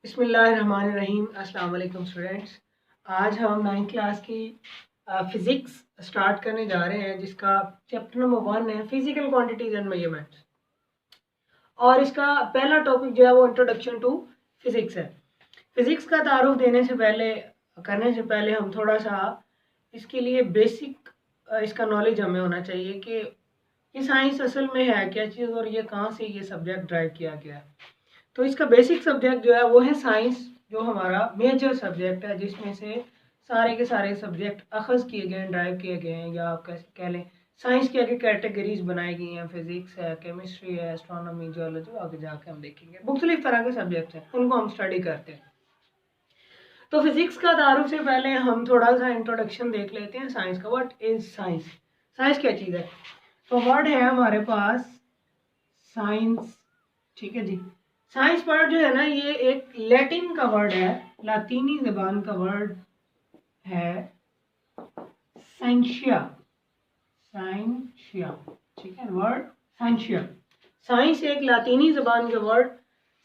बिस्मिल्लाहिर्रहमानिर्रहीम। अस्सलाम वालेकुम स्टूडेंट्स। आज हम 9th क्लास की फ़िज़िक्स स्टार्ट करने जा रहे हैं, जिसका चैप्टर नंबर 1 है फिज़िकल क्वांटिटीज़ एंड मेजरमेंट्स। और इसका पहला टॉपिक जो है वो इंट्रोडक्शन टू फिज़िक्स है। फिज़िक्स का तारुफ देने से पहले हम थोड़ा सा इसके लिए बेसिक इसका नॉलेज हमें होना चाहिए कि ये साइंस असल में है क्या चीज़ और ये कहाँ से ये सब्जेक्ट ड्राइव किया गया है। तो इसका बेसिक सब्जेक्ट जो है वो है साइंस, जो हमारा मेजर सब्जेक्ट है, जिसमें से सारे के सारे सब्जेक्ट अखज़ किए गए हैं, ड्राइव किए गए हैं, या आप कह लें साइंस की आगे कैटेगरीज बनाई गई हैं। फिजिक्स है, केमिस्ट्री है, एस्ट्रोनॉमी, जियोलॉजी, आगे जाके हम देखेंगे मुख्तलिफ तरह के सब्जेक्ट्स हैं, उनको हम स्टडी करते हैं। तो फिजिक्स का तारुफ से पहले हम थोड़ा सा इंट्रोडक्शन देख लेते हैं साइंस का। What is science? साइंस क्या चीज़ है? तो वर्ड है हमारे पास साइंस, ठीक है जी। साइंस वर्ड जो है ना, ये एक लैटिन का वर्ड है, लातीनी ज़बान का वर्ड है साइंशिया। साइंशिया, ठीक है, वर्ड साइंशिया। साइंस एक लातीनी ज़बान का वर्ड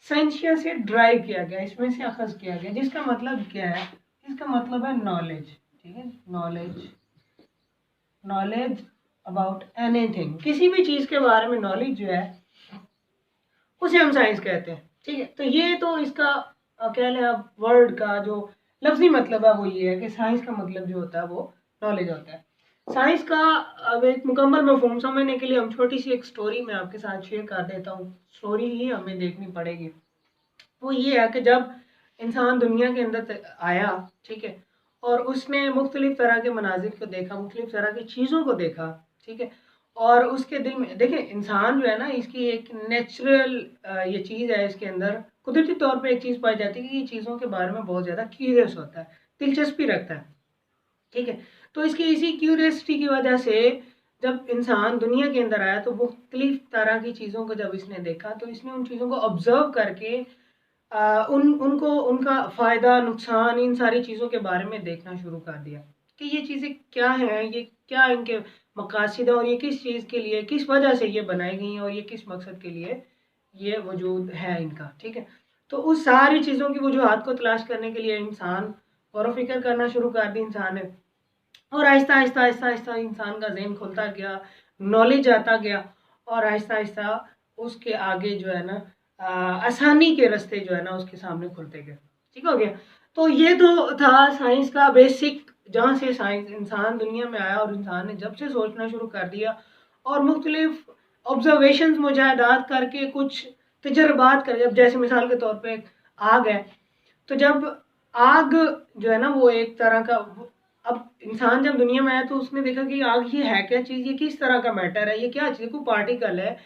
साइंशिया से ड्राइव किया गया, इसमें से अखज़ किया गया, जिसका मतलब क्या है? इसका मतलब है नॉलेज, ठीक है, नॉलेज, नॉलेज अबाउट एनीथिंग, किसी भी चीज़ के बारे में नॉलेज जो है उसे हम साइंस कहते हैं, ठीक है। तो ये तो इसका कह लें आप वर्ड का जो लफ्जी मतलब है वो ये है कि साइंस का मतलब जो होता है वो नॉलेज होता है। साइंस का अब एक मुकम्मल मफहूम समझने के लिए हम छोटी सी एक स्टोरी में आपके साथ शेयर कर देता हूँ। स्टोरी ही हमें देखनी पड़ेगी। वो ये है कि जब इंसान दुनिया के अंदर आया, ठीक है, और उसने मुख्तलिफ तरह के मनाजिर को देखा, मुख्तलिफ तरह की चीज़ों को देखा, ठीक है, और उसके दिल में देखिए, इंसान जो है ना, इसकी एक नेचुरल ये चीज़ है, इसके अंदर कुदरती तौर पे एक चीज़ पाई जाती है कि ये चीज़ों के बारे में बहुत ज़्यादा क्यूरियस होता है, दिलचस्पी रखता है, ठीक है। तो इसकी इसी क्यूरियसिटी की वजह से जब इंसान दुनिया के अंदर आया तो मुख्तलिफ तरह की चीज़ों को जब इसने देखा, तो इसने उन चीज़ों को ऑब्जर्व करके उनको उनका फ़ायदा नुकसान इन सारी चीज़ों के बारे में देखना शुरू कर दिया कि ये चीज़ें क्या हैं, ये क्या इनके मकासद है, और ये किस चीज़ के लिए, किस वजह से ये बनाई गई हैं, और ये किस मकसद के लिए ये वजूद है इनका, ठीक है। तो उस सारी चीज़ों की वजूहात को तलाश करने के लिए इंसान गौर व फिक्र करना शुरू कर दी इंसान ने, और आहिस्ता आहिस्ता आहिस्ता आहिस्ता इंसान का जहन खुलता गया, नॉलेज आता गया, और आहिस्ता आहिस्ता उसके आगे जो है ना आसानी के रास्ते जो है ना उसके सामने खुलते गए, ठीक हो गया। तो ये तो था साइंस का बेसिक, जहाँ से साइंस इंसान दुनिया में आया और इंसान ने जब से सोचना शुरू कर दिया और मुख्तलिफ ऑब्जर्वेशंस मुजाहिदात करके कुछ तजर्बात कर, जब जैसे मिसाल के तौर पे आग है, तो जब आग जो है ना वो एक तरह का, अब इंसान जब दुनिया में आया तो उसने देखा कि आग ये है क्या चीज़, ये किस तरह का मैटर है, ये क्या चीज़, कोई पार्टिकल है,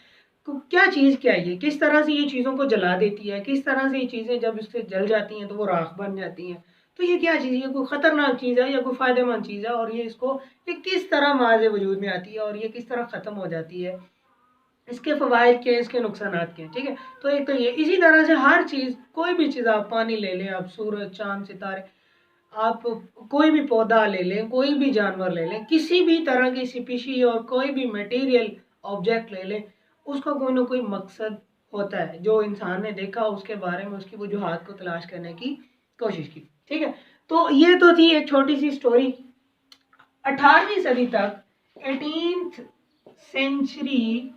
तो क्या चीज़ क्या है, ये किस तरह से ये चीज़ों को जला देती है, किस तरह से ये चीज़ें जब इससे जल जाती हैं तो वो राख बन जाती हैं, तो ये क्या चीज़ है, ये कोई ख़तरनाक चीज़ है या कोई फ़ायदेमंद चीज़ है, और ये किस तरह माज़ वजूद में आती है और ये किस तरह ख़त्म हो जाती है, इसके फ़वाइद क्या हैं, इसके नुकसानात क्या हैं, ठीक है। तो एक तो ये, इसी तरह से हर चीज़, कोई भी चीज़, आप पानी ले लें, आप सूरज, चाँद, सितारे, आप कोई भी पौधा ले लें, कोई भी जानवर ले लें, किसी भी तरह की स्पीशी और कोई भी मटेरियल ऑब्जेक्ट ले लें, उसका कोई ना कोई मकसद होता है जो इंसान ने देखा, उसके बारे में उसकी वजूहात को तलाश करने की कोशिश की, ठीक है। तो ये तो थी एक छोटी सी स्टोरी। 18वीं सदी तक, 18th सेंचुरी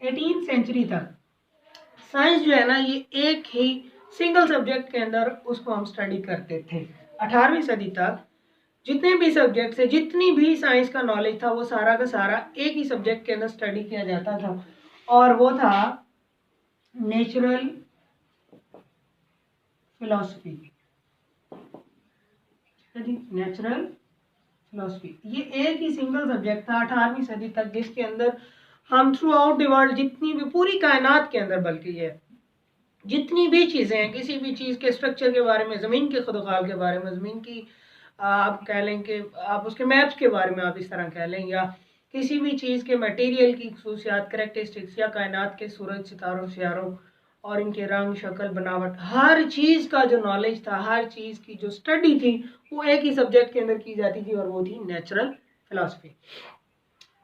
18th सेंचुरी तक साइंस जो है ना, ये एक ही सिंगल सब्जेक्ट के अंदर उसको हम स्टडी करते थे। 18वीं सदी तक जितने भी सब्जेक्ट थे, जितनी भी साइंस का नॉलेज था, वो सारा का सारा एक ही सब्जेक्ट के अंदर स्टडी किया जाता था, और वो था नेचुरल फिलोसफी। नेचुरल फिलोसफी ये एक ही सिंगल सब्जेक्ट था 18वीं सदी तक, जिसके अंदर हम थ्रू आउट द वर्ल्ड, जितनी भी पूरी कायनात के अंदर, बल्कि ये जितनी भी चीज़ें हैं, किसी भी चीज़ के स्ट्रक्चर के बारे में, ज़मीन के खुदखाल के बारे में, ज़मीन की आप कह लें कि आप उसके मैप्स के बारे में आप इस तरह कह लें, या किसी भी चीज़ के मटेरियल की खसूसियात, करेक्टरिस्टिक्स, या कायनात के सूरज, सितारों, सियारों और इनके रंग, शक्ल, बनावट, हर चीज़ का जो नॉलेज था, हर चीज़ की जो स्टडी थी, वो एक ही सब्जेक्ट के अंदर की जाती थी, और वो थी नेचुरल फिलासफी,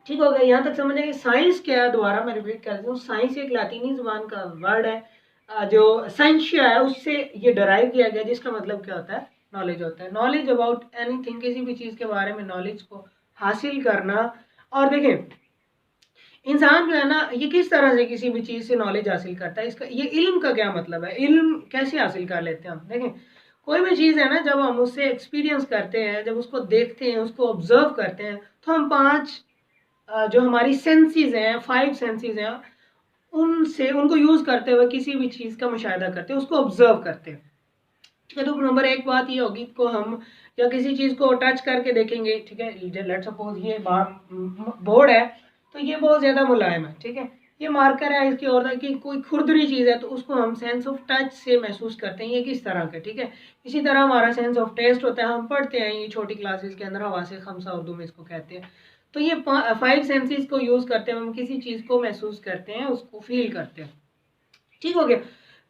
ठीक हो गया। यहाँ तक समझ आए। साइंस क्या है? दोबारा मैं रिपीट कर देता हूँ, साइंस एक लातीनी ज़बान का वर्ड है, जो साइंशिया है उससे ये डराइव किया गया, जिसका मतलब क्या होता है, नॉलेज होता है। नॉलेज अबाउट एनीथिंग, किसी भी चीज़ के बारे में नॉलेज को हासिल करना। और देखें इंसान जो है ना, ये किस तरह से किसी भी चीज़ से नॉलेज हासिल करता है, इसका ये इल्म का क्या मतलब है, इल्म कैसे हासिल कर लेते हैं हम। देखें कोई भी चीज़ है ना, जब हम उससे एक्सपीरियंस करते हैं, जब उसको देखते हैं, उसको ऑब्जर्व करते हैं, तो हम जो हमारी सेंसेस हैं, 5 सेंसेस हैं, उनसे उनको यूज़ करते हुए किसी भी चीज़ का मुशाहिदा करते हैं, उसको ऑब्जर्व करते हैं। ठीक है, तो नंबर एक बात ये होगी को हम या किसी चीज़ को टच करके देखेंगे। ठीक है, लेट सपोज ये बोर्ड है, तो ये बहुत ज़्यादा मुलायम है। ठीक है, ये मार्कर है, इसकी और कि कोई खुरदरी चीज़ है, तो उसको हम सेंस ऑफ टच से महसूस करते हैं ये किस तरह का। ठीक है, इसी तरह हमारा सेंस ऑफ टेस्ट होता है, हम पढ़ते हैं ये छोटी क्लासेस के अंदर, हवासे खमसा उर्दू में इसको कहते हैं। तो ये 5 सेंसेस को यूज़ करते हैं, हम किसी चीज़ को महसूस करते हैं, उसको फील करते हैं। ठीक हो गया।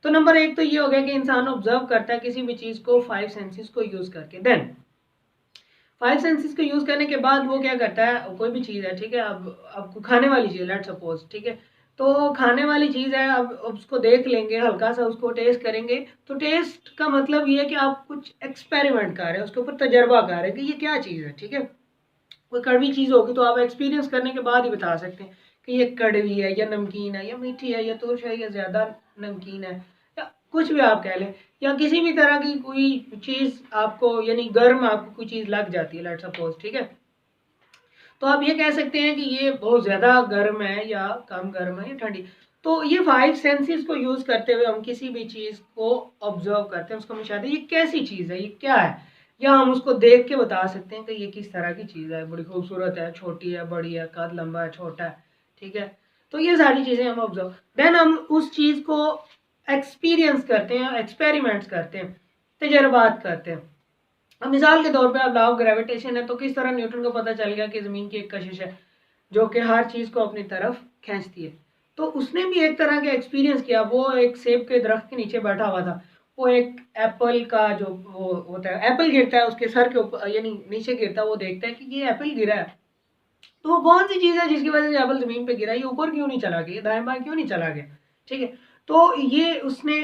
तो नंबर एक तो ये हो गया कि इंसान ऑब्जर्व करता है किसी भी चीज़ को 5 सेंसेस को यूज़ करके। देन 5 सेंसेस को यूज़ करने के बाद वो क्या करता है, कोई भी चीज़ है, ठीक है, अब आपको खाने वाली चीज़ लेट सपोज, ठीक है, तो खाने वाली चीज़ है, अब उसको देख लेंगे, हल्का सा उसको टेस्ट करेंगे, तो टेस्ट का मतलब ये है कि आप कुछ एक्सपेरिमेंट कर रहे हैं, उसके ऊपर तजर्बा कर रहे हैं कि ये क्या चीज़ है। ठीक है, कोई कड़वी चीज़ होगी तो आप एक्सपीरियंस करने के बाद ही बता सकते हैं कि ये कड़वी है या नमकीन है या मीठी है या तुरश है या ज़्यादा नमकीन है, या कुछ भी आप कह लें। या किसी भी तरह की कोई चीज़ आपको, यानी गर्म आपको कोई चीज़ लग जाती है लेट सपोज, ठीक है, तो आप ये कह सकते हैं कि ये बहुत ज़्यादा गर्म है या कम गर्म है या ठंडी। तो ये 5 सेंसेस को यूज़ करते हुए हम किसी भी चीज़ को ऑब्जर्व करते हैं, उसका मुशाहिदा, ये कैसी चीज़ है, ये क्या है, या हम उसको देख के बता सकते हैं कि ये किस तरह की चीज़ है, बड़ी खूबसूरत है, छोटी है, बड़ी है, कद लंबा है, छोटा है। ठीक है, तो ये सारी चीज़ें हम ऑब्जर्व, देन हम उस चीज़ को एक्सपीरियंस करते हैं, एक्सपेरिमेंट्स करते हैं, तजर्बात करते हैं। अब मिसाल के तौर पे अब लॉ ऑफ ग्रेविटेशन है, तो किस तरह न्यूटन को पता चल गया कि ज़मीन की एक कशिश है जो कि हर चीज़ को अपनी तरफ खींचती है। तो उसने भी एक तरह का एक्सपीरियंस किया, वो एक सेब के दरख्त के नीचे बैठा हुआ था, वो एक एप्पल का जो वो होता है, एप्पल गिरता है उसके सर के ऊपर, यानी नीचे गिरता है, वो देखता है कि ये एप्पल गिरा है, तो वो कौन सी चीज़ है जिसकी वजह से एप्पल ज़मीन पे गिरा, ये ऊपर क्यों नहीं चला गया, दाएं बाएं क्यों नहीं चला गया। ठीक है, तो ये उसने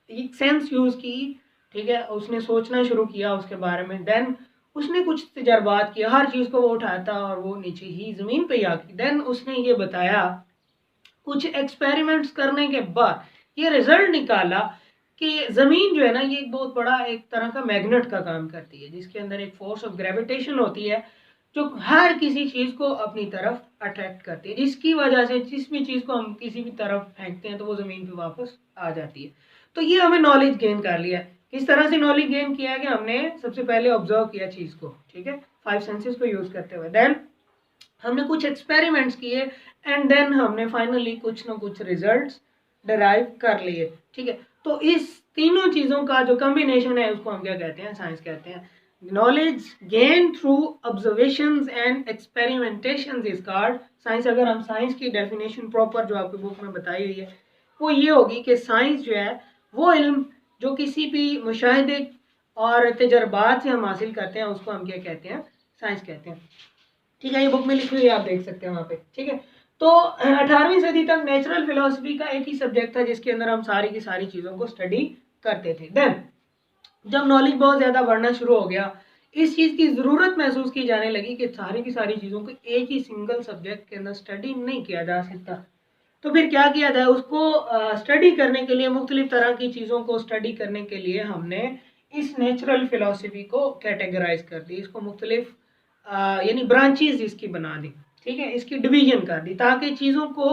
एक सेंस यूज़ की। ठीक है, उसने सोचना शुरू किया उसके बारे में, देन उसने कुछ तजर्बात किया, हर चीज़ को वो उठाता और वो नीचे ही ज़मीन पे ही आती, देन उसने ये बताया, कुछ एक्सपेरिमेंट्स करने के बाद ये रिजल्ट निकाला कि ज़मीन जो है ना, ये एक बहुत बड़ा एक तरह का मैग्नेट का काम करती है, जिसके अंदर एक फोर्स ऑफ ग्रेविटेशन होती है जो हर किसी चीज़ को अपनी तरफ अट्रैक्ट करती है, जिसकी वजह से जिस भी चीज़ को हम किसी भी तरफ फेंकते हैं तो वो ज़मीन पे वापस आ जाती है। तो ये हमें नॉलेज गेन कर लिया। किस तरह से नॉलेज गेन किया कि हमने सबसे पहले ऑब्जर्व किया चीज़ को, ठीक है, 5 सेंसेस को यूज़ करते हुए, देन हमने कुछ एक्सपेरिमेंट्स किए, एंड देन हमने फाइनली कुछ ना कुछ रिजल्ट्स डराइव कर लिए। ठीक है, तो इस तीनों चीज़ों का जो कॉम्बिनेशन है उसको हम क्या कहते हैं, साइंस कहते हैं। Knowledge gain through observations and experimentations is called science. अगर हम साइंस की डेफिनेशन प्रॉपर जो आपकी बुक में बताई हुई है वो ये होगी कि साइंस जो है वो इल्म जो किसी भी मुशाहिदे और तजर्बात से हम हासिल करते हैं उसको हम क्या कहते हैं, साइंस कहते हैं। ठीक है, ये बुक में लिखी हुई है, आप देख सकते हैं वहाँ पे। ठीक है, तो 18वीं सदी तक नेचुरल फिलोसफी का एक ही सब्जेक्ट था जिसके अंदर हम सारी की सारी चीज़ों को स्टडी करते थे। देन जब नॉलेज बहुत ज़्यादा बढ़ना शुरू हो गया, इस चीज़ की ज़रूरत महसूस की जाने लगी कि सारी की सारी चीज़ों को एक ही सिंगल सब्जेक्ट के अंदर स्टडी नहीं किया जा सकता। तो फिर क्या किया जाए, उसको स्टडी करने के लिए, मुख्तलिफ तरह की चीज़ों को स्टडी करने के लिए हमने इस नेचुरल फिलोसफी को कैटेगराइज कर दी, इसको मुख्तलिफ यानी ब्रांचेज इसकी बना दी। ठीक है, इसकी डिवीजन कर दी ताकि चीज़ों को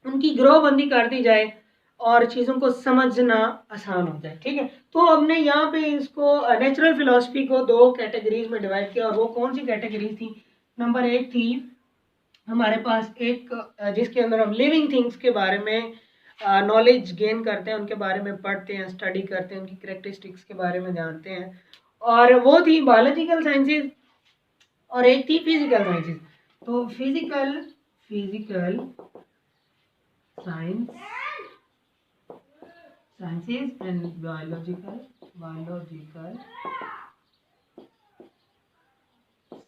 उनकी ग्रोहबंदी कर दी जाए और चीज़ों को समझना आसान हो जाए। ठीक है, तो हमने यहाँ पे इसको नेचुरल फिलोसफी को 2 कैटेगरीज में डिवाइड किया, और वो कौन सी कैटेगरीज थी। नंबर एक थी हमारे पास एक जिसके अंदर हम लिविंग थिंग्स के बारे में नॉलेज गेन करते हैं, उनके बारे में पढ़ते हैं, स्टडी करते हैं, उनकी करेक्टरिस्टिक्स के बारे में जानते हैं, और वो थी बायोलॉजिकल साइंसेज, और एक थी फिजिकल साइंसेज। तो physical science sciences and biological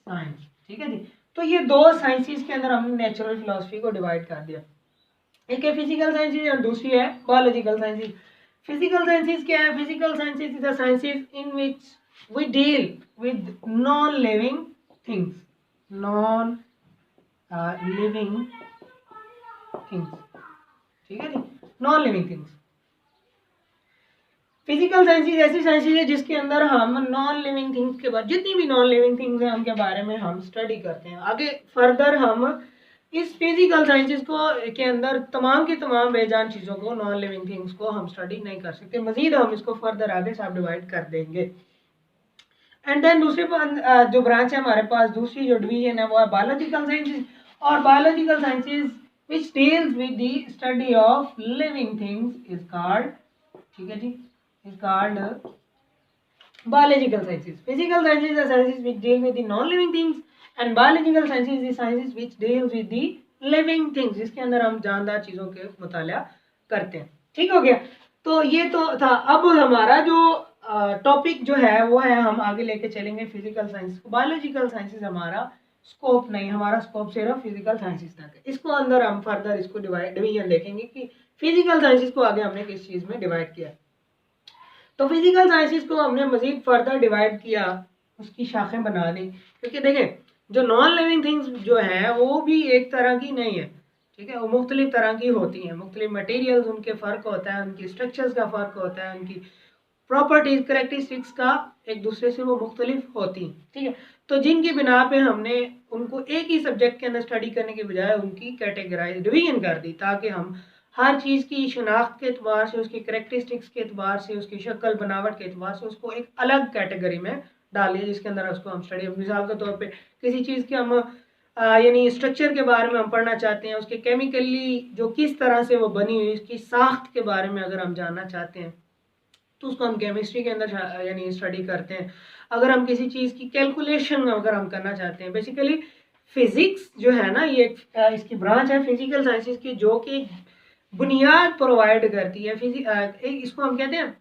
science. ठीक है जी, तो ये 2 साइंसेज के अंदर हमने नेचुरल फिलोसफी को डिवाइड कर दिया। एक है फिजिकल साइंसेज और दूसरी है बायोलॉजिकल साइंसेज। फिजिकल साइंसेज क्या है? Physical sciences is the sciences in which we deal with non living things, non living things, ठीक है जी, non living things. Physical sciences ऐसी साइंसेज है जिसके अंदर हम नॉन लिविंग थिंग्स के बारे, जितनी भी नॉन लिविंग थिंग्स हैं उनके बारे में हम स्टडी करते हैं। आगे फर्दर हम इस फिजिकल साइंसेज को के अंदर तमाम की तमाम बेजान चीज़ों को, नॉन लिविंग थिंग्स को हम स्टडी नहीं कर सकते, मजीद हम इसको फर्दर आगे सब डिवाइड कर देंगे। एंड देन दूसरे जो ब्रांच है हमारे पास, दूसरी जो डिवीजन है वो है बायोलॉजिकल साइंसेज। और biological sciences which deals with the study of living things is called, ठीक है जी, is called biological sciences. Physical sciences are sciences which deal with the non-living things, and biological sciences is sciences which deals with the living things, जिसके अंदर हम जानदार चीज़ों के मुताला करते हैं। ठीक हो गया? तो ये तो था। अब हमारा जो टॉपिक जो है वो है, हम आगे लेके चलेंगे फिजिकल साइंस को। बायोलॉजिकल साइंसेज हमारा स्कोप नहीं, हमारा स्कोप सिर्फ फिजिकल साइंसेज तक है। इसको अंदर हम फर्दर इसको डिवीजन देखेंगे कि फिजिकल साइंसेज को आगे हमने किस चीज़ में डिवाइड किया। तो फिजिकल साइंसेज को हमने मजीद फर्दर डिवाइड किया, उसकी शाखें बना दी, क्योंकि देखें जो नॉन लिविंग थिंग्स जो हैं वो भी एक तरह की नहीं है, ठीक है, वो मुख्तलिफ तरह की होती हैं, मुख्तलिफ मटेरियल्स, उनके फ़र्क होता है, उनकी स्ट्रक्चर्स का फ़र्क होता है, उनकी प्रॉपर्टीज करेक्टरिस्टिक्स का एक दूसरे से वो मुख्तलिफ होती हैं, ठीक है। तो जिनकी बिना पे हमने उनको एक ही सब्जेक्ट के अंदर स्टडी करने के बजाय उनकी कैटेगराइज डिवीजन कर दी, ताकि हम हर चीज़ की शनाख्त के अतबार से, उसकी करेक्टरिस्टिक्स के अतबार से, उसकी शक्ल बनावट के अतबार से उसको एक अलग कैटेगरी में डालिए, जिसके अंदर उसको हम स्टडी, मिसाल के तौर पे किसी चीज़ के हम यानी स्ट्रक्चर के बारे में हम पढ़ना चाहते हैं, उसके केमिकली जो किस तरह से वो बनी हुई, उसकी साख्त के बारे में अगर हम जानना चाहते हैं तो उसको हम केमिस्ट्री के अंदर यानी स्टडी करते हैं। अगर हम किसी चीज़ की कैलकुलेशन अगर हम करना चाहते हैं, बेसिकली फिजिक्स जो है ना, ये इसकी ब्रांच है फिजिकल साइंसेज की, जो कि बुनियाद प्रोवाइड करती है। इसको हम कहते हैं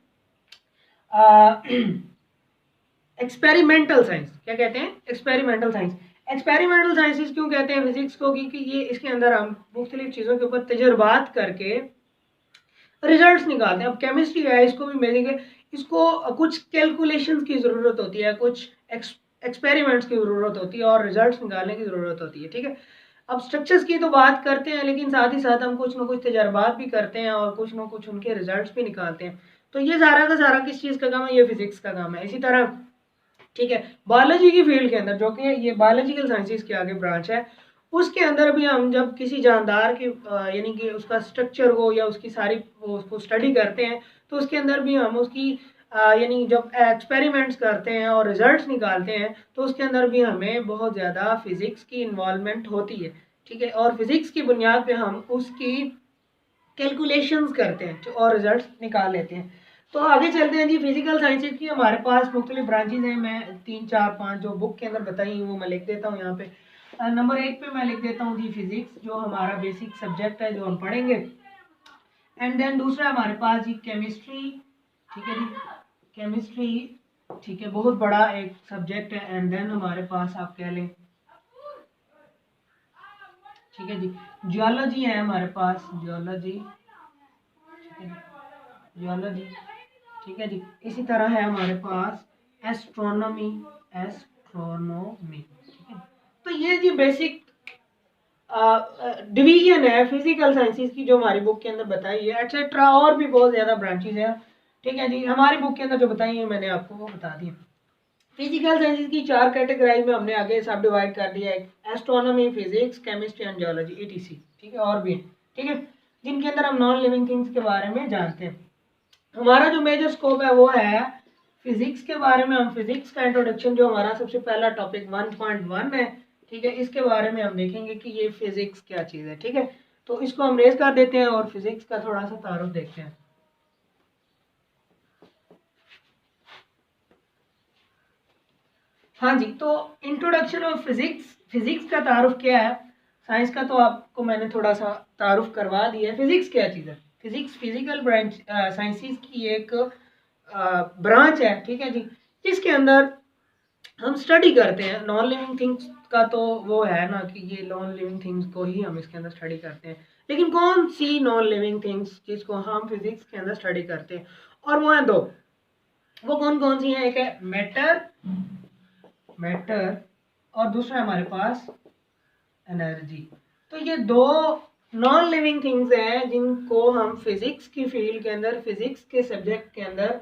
एक्सपेरिमेंटल साइंस। क्या कहते हैं? Experimental science. एक्सपेरिमेंटल साइंसेज क्यों कहते हैं फिजिक्स को? क्योंकि ये इसके अंदर हम मुख्तलिफ चीज़ों के ऊपर तजर्बात करके रिजल्ट्स निकालते हैं। अब केमिस्ट्री है, इसको भी मिलेंगे, इसको कुछ कैलकुलेशंस की ज़रूरत होती है, कुछ एक्सपेरिमेंट्स की ज़रूरत होती है और रिजल्ट्स निकालने की ज़रूरत होती है, ठीक है। अब स्ट्रक्चर्स की तो बात करते हैं, लेकिन साथ ही साथ हम कुछ ना कुछ तजर्बात भी करते हैं और कुछ ना कुछ उनके रिजल्ट्स भी निकालते हैं। तो ये सारा का सारा किस चीज़ का काम है? ये फिजिक्स का काम है। इसी तरह, ठीक है, बायोलॉजी की फील्ड के अंदर, जो कि ये बायोलॉजिकल साइंसेज के आगे ब्रांच है, उसके अंदर भी हम जब किसी जानदार के यानी कि उसका स्ट्रक्चर हो या उसकी सारी उसको स्टडी करते हैं, तो उसके अंदर भी हम उसकी यानी जब एक्सपेरिमेंट्स करते हैं और रिजल्ट्स निकालते हैं, तो उसके अंदर भी हमें बहुत ज़्यादा फिज़िक्स की इन्वॉल्वमेंट होती है, ठीक है। और फिज़िक्स की बुनियाद पे हम उसकी कैलकुलेशंस करते हैं और रिजल्ट्स निकाल लेते हैं। तो आगे चलते हैं जी। फिजिकल साइंसेज की हमारे पास मुख्तलिफ ब्रांचेज हैं। मैं 3 4 5 जो बुक के अंदर बताई वो मैं लिख देता हूँ यहाँ पे। नंबर 1 पे मैं लिख देता हूँ जी फिजिक्स, जो हमारा बेसिक सब्जेक्ट है जो हम पढ़ेंगे। एंड देन दूसरा हमारे पास जी केमिस्ट्री, ठीक है जी, केमिस्ट्री, ठीक है, बहुत बड़ा एक सब्जेक्ट है। एंड देन हमारे पास आप कह लें, ठीक है जी, जियोलॉजी है हमारे पास, जियोलॉजी, ठीक है, जियोलॉजी, ठीक है जी। इसी तरह है हमारे पास एस्ट्रोनॉमी, एस्ट्रोनॉमी, ठीक है। तो ये जी बेसिक डिवीजन है फिजिकल साइंसेज की, जो हमारी बुक के अंदर बताई है, एटसेट्रा और भी बहुत ज़्यादा ब्रांचेज हैं, ठीक है जी। हमारी बुक के अंदर जो बताई है मैंने आपको वो बता दी। फिजिकल साइंसेज की 4 कैटेगराइज में हमने आगे सब डिवाइड कर दिया है, astronomy, physics, chemistry and geology, ETC, ठीक है, और भी है, ठीक है, जिनके अंदर हम नॉन लिविंग थिंग्स के बारे में जानते हैं। हमारा जो मेजर स्कोप है वो है फिजिक्स के बारे में। हम फिजिक्स का इंट्रोडक्शन, जो हमारा सबसे पहला टॉपिक 1.1 है, ठीक है, इसके बारे में हम देखेंगे कि ये फिजिक्स क्या चीज़ है, ठीक है। तो इसको हम रेज कर देते हैं और फिजिक्स का थोड़ा सा तारुफ देखते हैं। हाँ जी, तो इंट्रोडक्शन ऑफ फिजिक्स, फिजिक्स का तारुफ क्या है? साइंस का तो आपको मैंने थोड़ा सा तारुफ करवा दिया है। फिजिक्स क्या चीज़ है? फिजिक्स फिजिकल ब्रांच साइंसेस की एक ब्रांच है, ठीक है जी, जिसके अंदर हम स्टडी करते हैं नॉन लिविंग थिंग्स का। तो वो है ना कि ये नॉन लिविंग थिंग्स को ही हम इसके अंदर स्टडी करते हैं। लेकिन कौन सी नॉन लिविंग थिंग्स जिसको हम फिजिक्स के अंदर स्टडी करते हैं, और वो हैं दो। वो कौन कौन सी हैं? एक है मैटर और दूसरा हमारे पास एनर्जी। तो ये दो नॉन लिविंग थिंग्स हैं जिनको हम फिजिक्स की फील्ड के अंदर, फिजिक्स के सब्जेक्ट के अंदर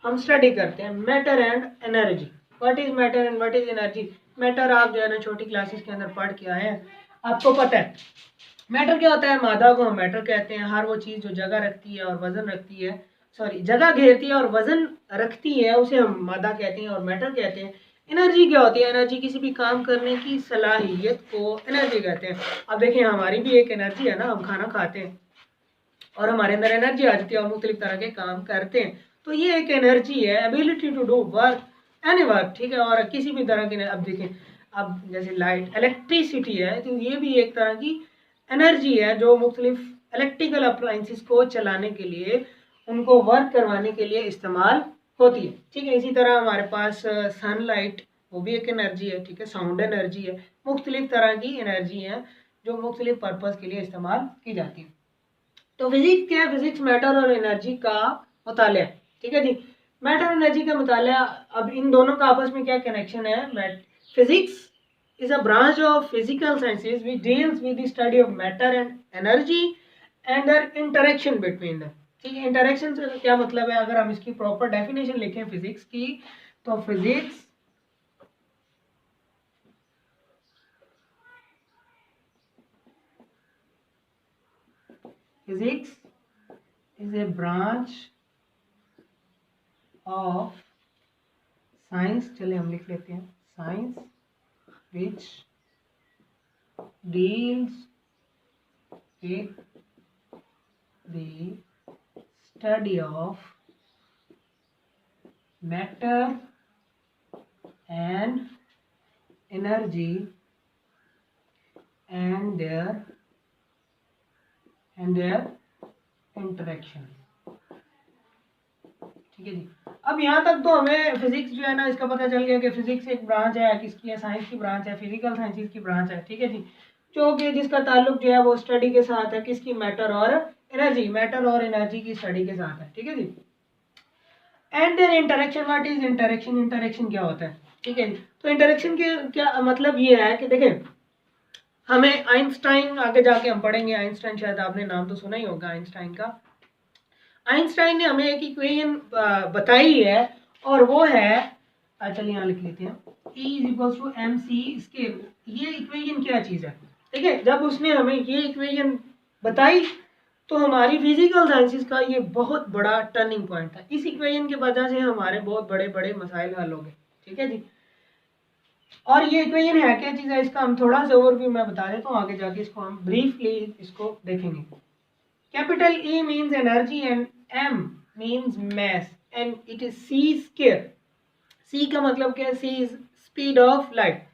हम स्टडी करते हैं, matter and energy. What is matter and what is energy? Matter आप जो है ना छोटी क्लासेस के अंदर पढ़ के आए हैं, आपको पता है। मैटर क्या होता है? मादा को हम मैटर कहते हैं। हर वो चीज़ जो जगह रखती है और वजन रखती है, सॉरी जगह घेरती है और वजन रखती है, उसे हम मादा कहते हैं और मैटर कहते हैं। एनर्जी क्या होती है? एनर्जी किसी भी काम करने की सलाहियत को एनर्जी कहते हैं। अब देखिए हमारी भी एक एनर्जी है ना, हम खाना खाते हैं और हमारे अंदर एनर्जी आ जाती है और मुख्तलिफ तरह के काम करते हैं। तो ये एक एनर्जी है, ability to do work, any work, ठीक है। और किसी भी तरह की, अब देखिए अब जैसे लाइट, इलेक्ट्रिसिटी है, तो ये भी एक तरह की एनर्जी है जो मुख्तलिफ इलेक्ट्रिकल अप्लाइंसेस को चलाने के लिए, उनको वर्क करवाने के लिए इस्तेमाल होती है, ठीक है। इसी तरह हमारे पास सनलाइट, वो भी एक एनर्जी है, ठीक है। साउंड एनर्जी है, मुख्तलिफ तरह की एनर्जी है जो मुख्तलिफ पर्पज़ के लिए इस्तेमाल की जाती है। तो फिजिक्स क्या है? फिजिक्स मैटर और एनर्जी का मुताला, ठीक है जी। मैटर और एनर्जी का मुताला, अब इन दोनों का आपस में क्या कनेक्शन है? Physics is a branch of physical sciences which deals with the study of matter and energy and their interaction between them, ठीक है। इंटरेक्शन से क्या मतलब है? अगर हम इसकी प्रॉपर डेफिनेशन लिखें फिजिक्स की, तो physics is a branch of science, चलिए हम लिख लेते हैं, science which deals with the study of matter and energy and their interaction, ठीक है जी। अब यहाँ तक तो हमें फिजिक्स जो है ना, इसका पता चल गया कि फिजिक्स एक ब्रांच है, किसकी है? साइंस की ब्रांच है, फिजिकल साइंसेस की ब्रांच है, ठीक है जी। जो कि जिसका ताल्लुक जो है वो स्टडी के साथ है, किसकी? मैटर और एनर्जी, मैटर और एनर्जी की स्टडी के साथ है, ठीक है जी। And their interaction, what is interaction? Interaction क्या होता है, ठीक है जी। तो इंटरेक्शन के क्या मतलब ये है कि देखें, हमें आइंस्टाइन, आगे जाके हम पढ़ेंगे आइंस्टाइन, शायद आपने नाम तो सुना ही होगा आइंस्टाइन का। आइंस्टाइन ने हमें एक इक्वेशन बताई है और वो है, चलिए यहाँ लिख लेते हैं, E = mc स्केल। ये इक्वेशन क्या चीज़ है, ठीक है। जब उसने हमें ये इक्वेशन बताई तो हमारी फिजिकल साइंसेस का ये बहुत बड़ा टर्निंग पॉइंट था। इस इक्वेशन की वजह से हमारे बहुत बड़े बड़े मसाइल हल हो गए, ठीक है जी। और ये इक्वेशन है क्या चीज़ है, इसका हम थोड़ा सा ओवरव्यू मैं बता देता हूँ, आगे जाके इसको हम ब्रीफली इसको देखेंगे। Capital E means energy and M means mass and it is C square. C का मतलब क्या है? C is speed of light.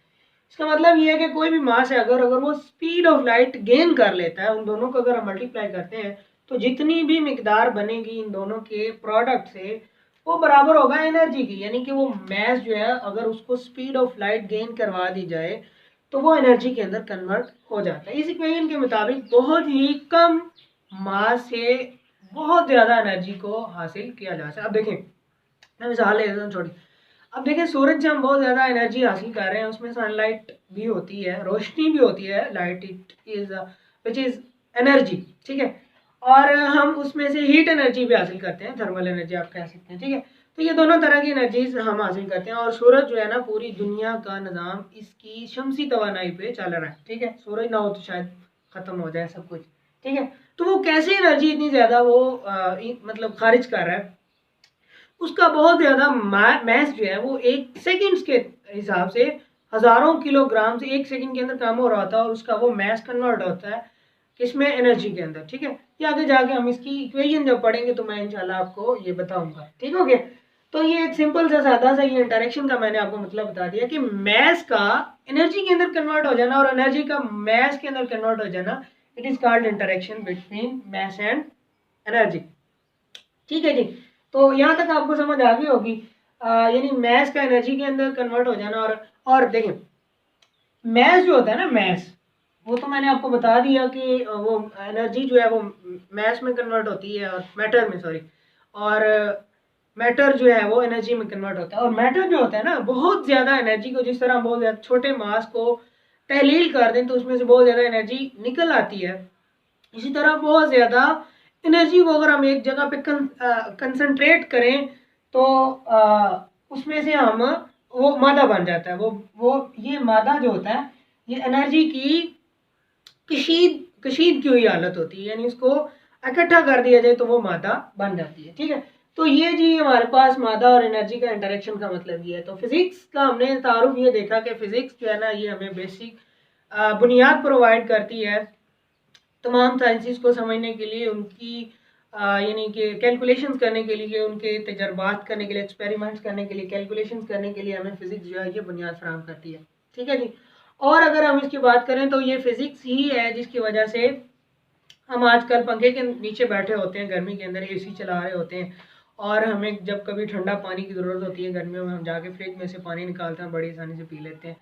इसका मतलब ये है कि कोई भी मास है, अगर वो स्पीड ऑफ लाइट गेन कर लेता है, उन दोनों को अगर हम मल्टीप्लाई करते हैं तो जितनी भी मिकदार बनेगी इन दोनों के प्रोडक्ट से, वो बराबर होगा एनर्जी की। यानी कि वो मैस जो है, अगर उसको स्पीड ऑफ लाइट गेन करवा दी जाए तो वो एनर्जी के अंदर कन्वर्ट हो जाता है। इस इक्वेशन के मुताबिक बहुत ही कम मास से बहुत ज़्यादा एनर्जी को हासिल किया जा सकता है। अब देखें, मैं मिसाल ले लेता हूँ छोटी। अब देखें, सूरज से हम बहुत ज़्यादा एनर्जी हासिल कर रहे हैं, उसमें सनलाइट भी होती है, रोशनी भी होती है, light it is which is energy, ठीक है। और हम उसमें से हीट एनर्जी भी हासिल करते हैं, थर्मल एनर्जी आप कह सकते हैं, ठीक है। तो ये दोनों तरह की एनर्जीज हम हासिल करते हैं। और सूरज जो है ना, पूरी दुनिया का निज़ाम इसकी शमसी तवानाई पे चल रहा है, ठीक है। सूरज ना हो तो शायद ख़त्म हो जाए सब कुछ, ठीक है। तो वो कैसे एनर्जी इतनी ज़्यादा वो मतलब खारिज कर रहा है, उसका बहुत ज़्यादा मैस जो है वो एक सेकंड्स के हिसाब से हज़ारों किलोग्राम से एक सेकंड के अंदर काम हो रहा होता है, और उसका वो मैस कन्वर्ट होता है किसमें? एनर्जी के अंदर, ठीक है। ये आगे जाके हम इसकी इक्वेशन जब पढ़ेंगे तो मैं इंशाल्लाह आपको ये बताऊंगा, ठीक हो गया। तो ये एक सिंपल सा सादा सा ये इंटरेक्शन का मैंने आपको मतलब बता दिया कि मैस का एनर्जी के अंदर कन्वर्ट हो जाना और एनर्जी का मैस के अंदर कन्वर्ट हो जाना, it is called interaction between mass and energy, ठीक है जी। तो यहाँ तक आपको समझ आ गई होगी, यानी मैस का एनर्जी के अंदर कन्वर्ट हो जाना। और देखें, मैस जो होता है ना, मैस वो तो मैंने आपको बता दिया कि वो एनर्जी जो है वो मैस में कन्वर्ट होती है और मैटर में, सॉरी, और मैटर जो है वो एनर्जी में कन्वर्ट होता है। और मैटर जो होता है ना, बहुत ज़्यादा एनर्जी को, जिस तरह बहुत ज़्यादा छोटे मास को तहलील कर दें तो उसमें से बहुत ज़्यादा एनर्जी निकल आती है, इसी तरह बहुत ज़्यादा एनर्जी को अगर हम एक जगह पे कंसंट्रेट करें तो उसमें से हम वो मादा बन जाता है। वो ये मादा जो होता है ये एनर्जी की कशीद की हुई हालत होती है, यानी इसको इकट्ठा कर दिया जाए तो वो मादा बन जाती है। ठीक है, तो ये जी हमारे पास मादा और एनर्जी का इंटरेक्शन का मतलब ये है। तो फिजिक्स का हमने तारुफ ये देखा कि फिजिक्स जो है ना ये हमें बेसिक बुनियाद प्रोवाइड करती है तमाम साइंसिस को समझने के लिए, उनकी यानी कि कैलकुलेशंस करने के लिए, उनके तजर्बात करने के लिए, एक्सपेरिमेंट्स करने के लिए, कैलकुलेशंस करने के लिए हमें फिजिक्स जो है ये बुनियाद फराहम करती है। ठीक है जी। और अगर हम इसकी बात करें तो ये फिजिक्स ही है जिसकी वजह से हम आजकल पंखे के नीचे बैठे होते हैं, गर्मी के अंदर एसी चला रहे होते हैं, और हमें जब कभी ठंडा पानी की ज़रूरत होती है गर्मियों में, हम जाके फ्रिज में से पानी निकालते हैं, बड़ी आसानी से पी लेते हैं।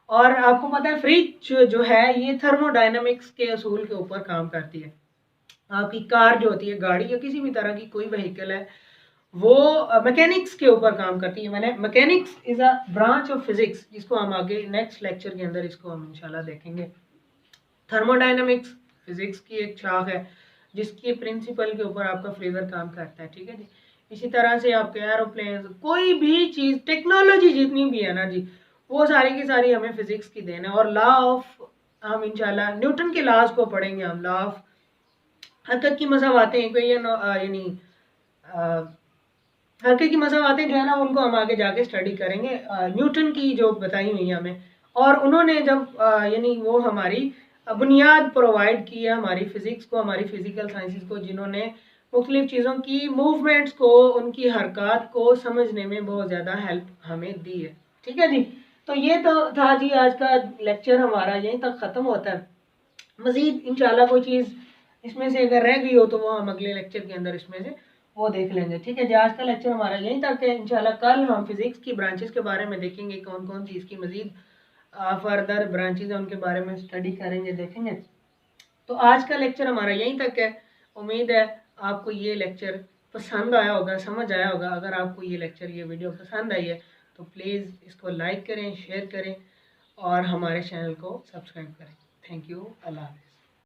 और आपको पता है फ्रिज जो है ये थर्मोडायनामिक्स के असूल के ऊपर काम करती है। आपकी कार जो होती है, गाड़ी या किसी भी तरह की कोई व्हीकल है, वो मैकेनिक्स के ऊपर काम करती है। मैंने mechanics is a branch of physics, जिसको हम आगे नेक्स्ट लेक्चर के अंदर इसको हम इंशाल्लाह देखेंगे। थर्मोडायनामिक्स फिजिक्स की एक शाख है जिसके प्रिंसिपल के ऊपर आपका फ्रीजर काम करता है। ठीक है जी। इसी तरह से आपके एरोप्लेन, कोई भी चीज़, टेक्नोलॉजी जितनी भी है ना जी, वो सारी की सारी हमें फिजिक्स की देन है। और लॉ ऑफ, हम इंशाल्लाह न्यूटन के लॉज को पढ़ेंगे, हम लॉ ऑफ हरकत की मसावातें, यानी हल्के की मसावातें जो है ना उनको हम आगे जाके स्टडी करेंगे, न्यूटन की जो बताई हुई है हमें। और उन्होंने जब यानी वो हमारी बुनियाद प्रोवाइड की है हमारी फिजिक्स को, हमारी फिजिकल साइंसेस को, जिन्होंने मुख्तलिफ चीज़ों की मूवमेंट्स को, उनकी हरकत को समझने में बहुत ज़्यादा हेल्प हमें दी है। ठीक है जी। तो ये तो था जी आज का लेक्चर हमारा, यहीं तक ख़त्म होता है। मज़ीद इंशाल्लाह कोई चीज़ इसमें से अगर रह गई हो तो वो हम अगले लेक्चर के अंदर इसमें से वो देख लेंगे। ठीक है जी। आज का लेक्चर हमारा यहीं तक है। इंशाल्लाह कल हम फिजिक्स की ब्रांचेस के बारे में देखेंगे, कौन कौन सी इसकी मज़ीद फर्दर ब्रांचेज है उनके बारे में स्टडी करेंगे, देखेंगे। तो आज का लेक्चर हमारा यहीं तक है। उम्मीद है आपको ये लेक्चर पसंद आया होगा, समझ आया होगा। अगर आपको ये लेक्चर, ये वीडियो पसंद आई है तो प्लीज़ इसको लाइक करें, शेयर करें और हमारे चैनल को सब्सक्राइब करें। Thank you. अल्लाह हाफ़िज़।